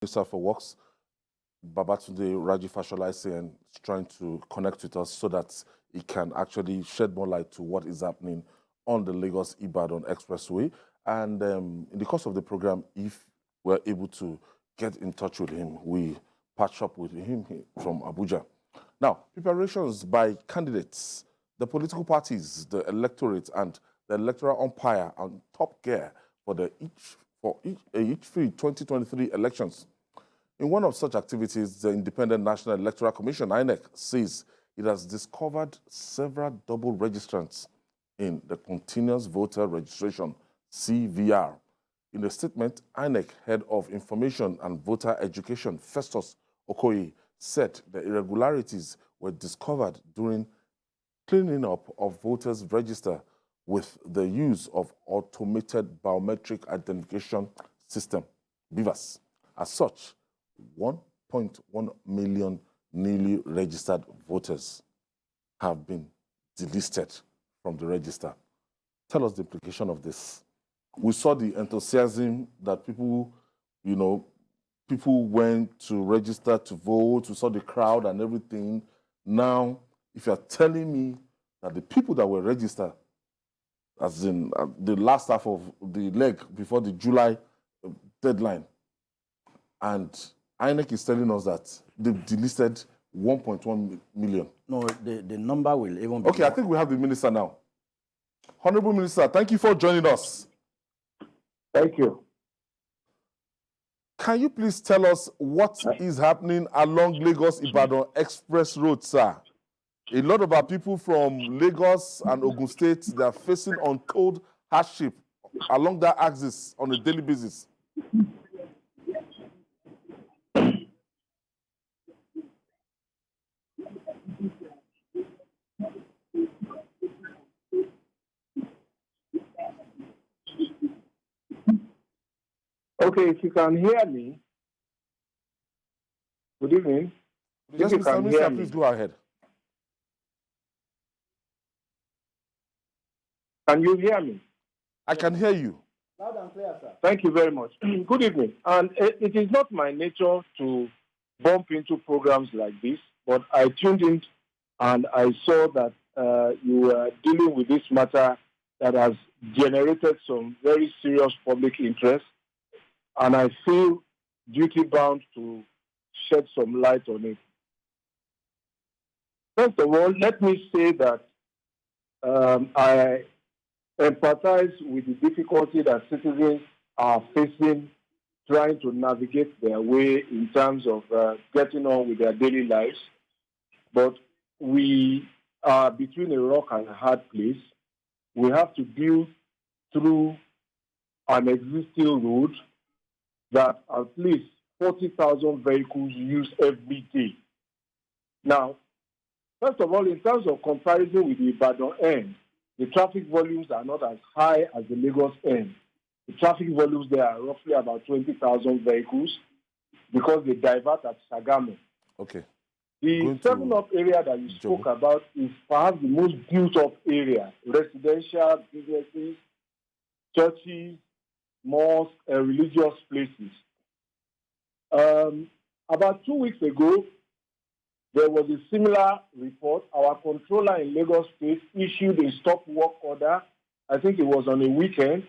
Minister for Works, Babatunde Raji Fashola is trying to connect with us so that he can actually shed more light to what is happening on the Lagos-Ibadan Expressway. And in the course of the program, if we're able to get in touch with him, we patch up with him from Abuja. Now, preparations by candidates, the political parties, the electorate, and the electoral umpire on top gear for each 2023 elections. In one of such activities, the Independent National Electoral Commission, INEC, says it has discovered several double registrants in the Continuous Voter Registration, CVR. In a statement, INEC Head of Information and Voter Education, Festus Okoye, said the irregularities were discovered during cleaning up of voters' register with the use of automated biometric identification system, BVAS. As such, 1.1 million newly registered voters have been delisted from the register. Tell us the implication of this. We saw the enthusiasm that people went to register to vote. We saw the crowd and everything. Now, if you're telling me that the people that were registered, as in the last half of the leg before the July deadline, and INEC is telling us that they've delisted 1.1 million. No, the number will even be okay, more. I think we have the minister now. Honorable Minister, thank you for joining us. Thank you. Can you please tell us what is happening along Lagos-Ibadan Express Road, sir? A lot of our people from Lagos and Ogun State, they are facing untold hardship along that axis on a daily basis. Okay, if you can hear me. Good evening. Yes, Mr. Minister, please go ahead. Can you hear me? I can hear you. Loud and clear, sir. Thank you very much. Good evening. And it is not my nature to bump into programs like this, but I tuned in and I saw that you were dealing with this matter that has generated some very serious public interest. And I feel duty-bound to shed some light on it. First of all, let me say that I empathize with the difficulty that citizens are facing trying to navigate their way in terms of getting on with their daily lives. But we are between a rock and a hard place. We have to build through an existing road that at least 40,000 vehicles use every day. Now, first of all, in terms of comparison with the Ibadan end, the traffic volumes are not as high as the Lagos end. The traffic volumes there are roughly about 20,000 vehicles because they divert at Sagamo. Okay. The 7-Up area that you spoke about is perhaps the most built-up area, residential, businesses, churches, mosques, and religious places. About 2 weeks ago, there was a similar report. Our controller in Lagos State issued a stop work order. I think it was on a weekend.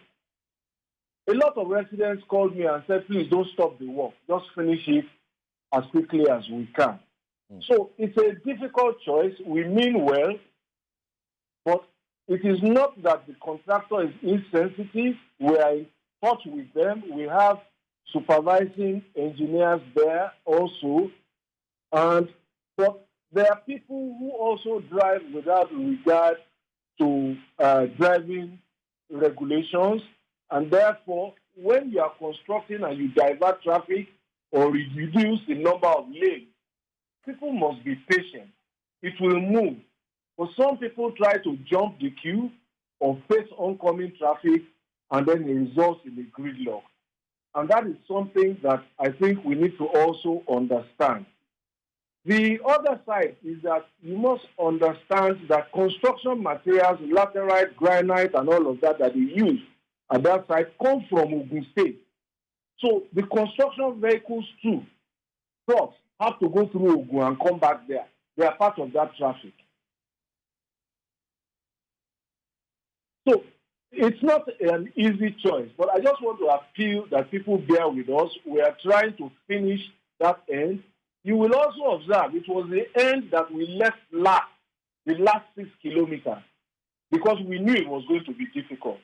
A lot of residents called me and said, please don't stop the work. Just finish it as quickly as we can. So it's a difficult choice. We mean well, but it is not that the contractor is insensitive. We are in touch with them. We have supervising engineers there also. But there are people who also drive without regard to driving regulations. And therefore, when you are constructing and you divert traffic or reduce the number of lanes, people must be patient. It will move. But some people try to jump the queue or face oncoming traffic, and then it results in a gridlock. And that is something that I think we need to also understand. The other side is that you must understand that construction materials, laterite, granite, and all of that they use at that site come from Ogun State. So the construction vehicles too, trucks, have to go through Ogun and come back there. They are part of that traffic. So it's not an easy choice, but I just want to appeal that people bear with us. We are trying to finish that end. You will also observe it was the end that we left last, the last 6 kilometers, because we knew it was going to be difficult.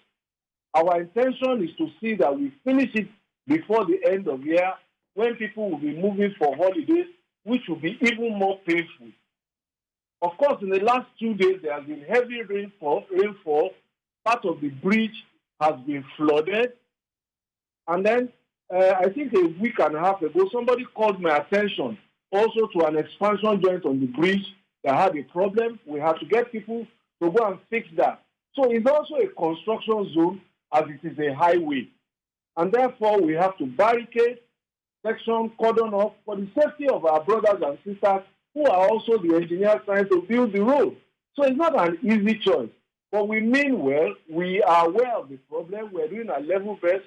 Our intention is to see that we finish it before the end of the year, when people will be moving for holidays, which will be even more painful. Of course, in the last 2 days, there has been heavy rainfall. Part of the bridge has been flooded. And then, I think a week and a half ago, somebody called my attention also to an expansion joint on the bridge that had a problem. We had to get people to go and fix that. So it's also a construction zone as it is a highway. And therefore, we have to barricade, section, cordon off for the safety of our brothers and sisters who are also the engineers trying to build the road. So it's not an easy choice. But we mean well, we are aware of the problem. We're doing our level best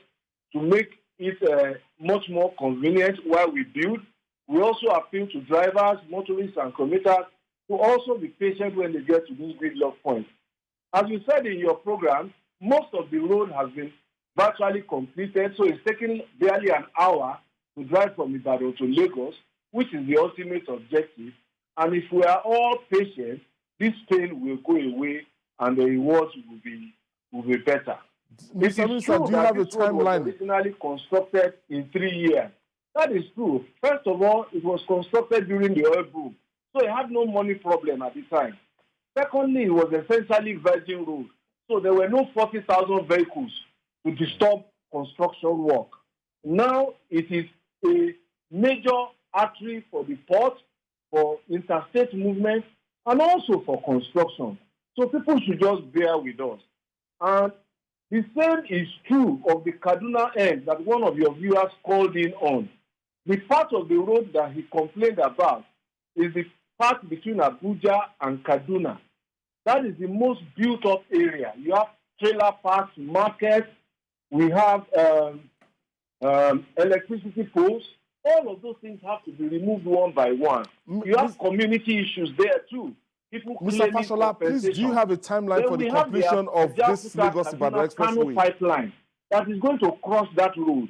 to make it much more convenient while we build. We also appeal to drivers, motorists, and commuters to also be patient when they get to these gridlock points. As you said in your program, most of the road has been virtually completed, so it's taking barely an hour to drive from Ibadan to Lagos, which is the ultimate objective. And if we are all patient, this pain will go away and the rewards will be better. Mr. Minister, do you have a timeline? It was originally constructed in 3 years. That is true. First of all, it was constructed during the oil boom, so it had no money problem at the time. Secondly, it was essentially virgin road, so there were no 40,000 vehicles to disturb construction work. Now it is a major artery for the port, for interstate movement, and also for construction. So people should just bear with us. And the same is true of the Kaduna end that one of your viewers called in on. The part of the road that he complained about is the part between Abuja and Kaduna. That is the most built-up area. You have trailer parks, markets, we have electricity poles. All of those things have to be removed one by one. You have community issues there too. People Mr. Fashola, please, do you have a timeline for the completion of this Lagos-Ibadan Expressway? Pipeline that is going to cross that road.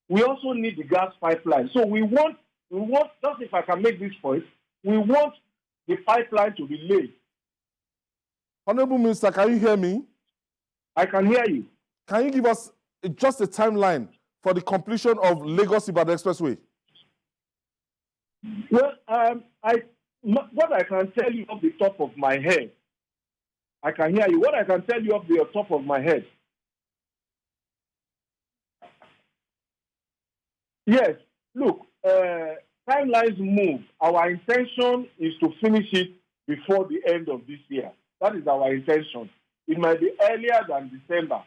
We also need the gas pipeline. So we want, just if I can make this point, we want the pipeline to be laid. Honorable Minister, can you hear me? I can hear you. Can you give us just a timeline for the completion of Lagos-Ibadan Expressway? Well, what I can tell you off the top of my head, I can hear you. What I can tell you off the top of my head. Yes, look, timelines move. Our intention is to finish it before the end of this year. That is our intention. It might be earlier than December.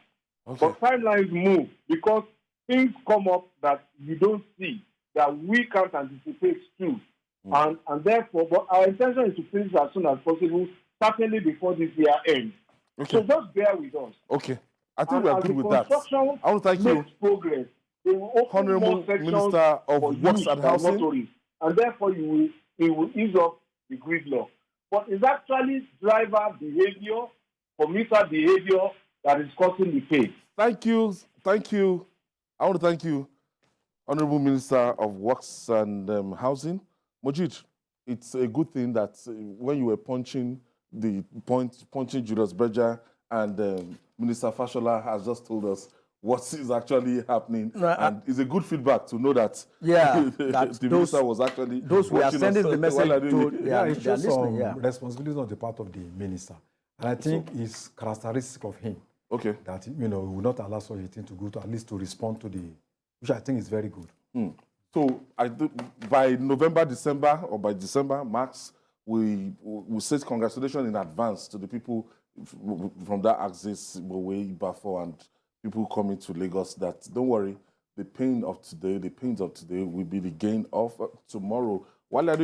Okay. But timelines move because things come up that you don't see, that we can't anticipate too. And therefore, but our intention is to finish as soon as possible, certainly before this year ends. Okay. So just bear with us. Okay. I think we are good with that. I want to thank you. Progress. They will open Honorable more sections Minister of for Works and Housing. And therefore, it will ease up the gridlock. But it's actually driver behavior, commuter behavior that is causing the pain. Thank you. Thank you. I want to thank you, Honorable Minister of Works and Housing. Mojid, it's a good thing that when you were punching Julius Berger and Minister Fashola has just told us what is actually happening. And it's a good feedback to know that, that the minister was actually those who are sending the message to it's just responsibility on the part of the minister. And I think it's characteristic of him that, he will not allow such a thing to go to, at least to respond to which I think is very good. So by November, December, or by December, Max, we say congratulations in advance to the people from that axis, Bowe, Bafo, and people coming to Lagos that, don't worry, the pains of today will be the gain of tomorrow. While I do